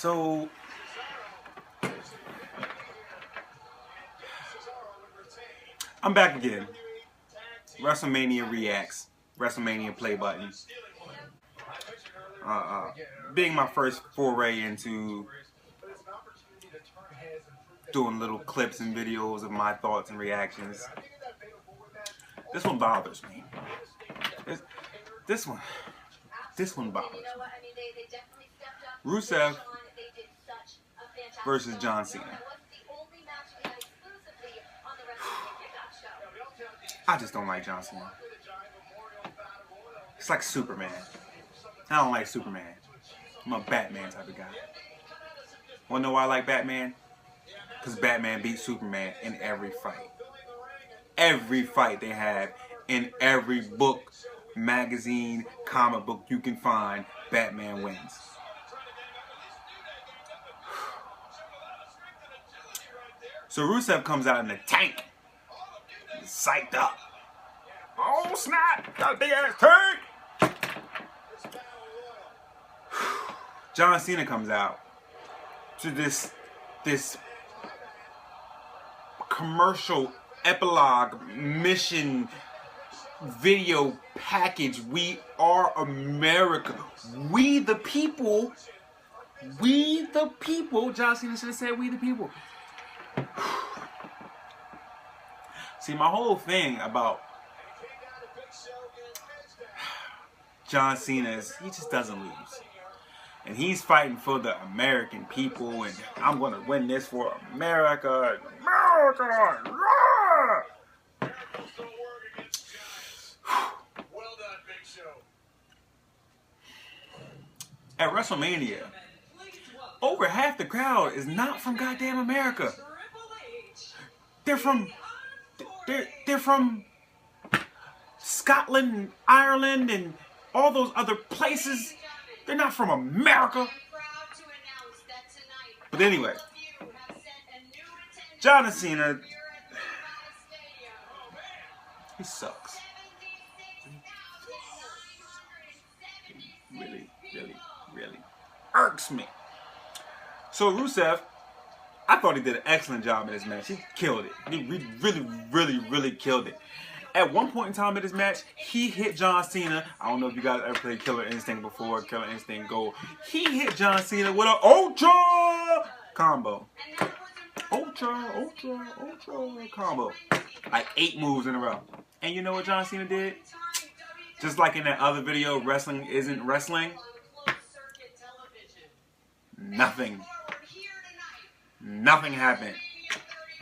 So I'm back again. Wrestlemania reacts. Wrestlemania play button. Being my first foray into doing little clips and videos of my thoughts and reactions. This one bothers me. This one bothers me. RUSEV versus John Cena. I just don't like John Cena. It's like Superman. I don't like Superman. I'm a Batman type of guy. Wanna know why I like Batman? Because Batman beats Superman in every fight. Every fight they have, in every book, magazine, comic book you can find, Batman wins. So RUSEV comes out in the tank. He's psyched up. Oh snap! Got a big ass tank! John Cena comes out to this commercial epilogue mission video package. We are America. We the people. We the people. John Cena should have said we the people. See, my whole thing about John Cena is he just doesn't lose. And he's fighting for the American people, and I'm going to win this for America. America! Yeah! At WrestleMania, over half the crowd is not from goddamn America. They're from Scotland and Ireland and all those other places. They're not from America. But anyway, John Cena, he sucks. Really irks me. So RUSEV, I thought he did an excellent job in this match. He killed it. He really killed it. At one point in time in this match, he hit John Cena. I don't know if you guys ever played Killer Instinct before. Killer Instinct Gold. He hit John Cena with an Ultra combo. Ultra combo. Like 8 moves in a row. And you know what John Cena did? Just like in that other video, Wrestling Isn't Wrestling. Nothing. Nothing happened.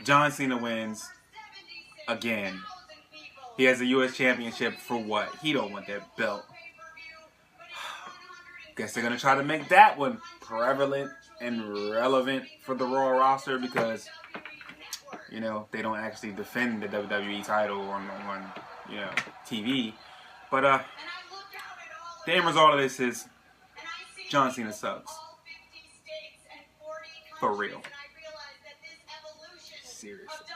John Cena wins again. He has a U.S. championship for what? He don't want that belt. Guess they're going to try to make that one prevalent and relevant for the Raw roster because, you know, they don't actually defend the WWE title on you know, TV. But the end result of this is John Cena sucks. For real. Seriously.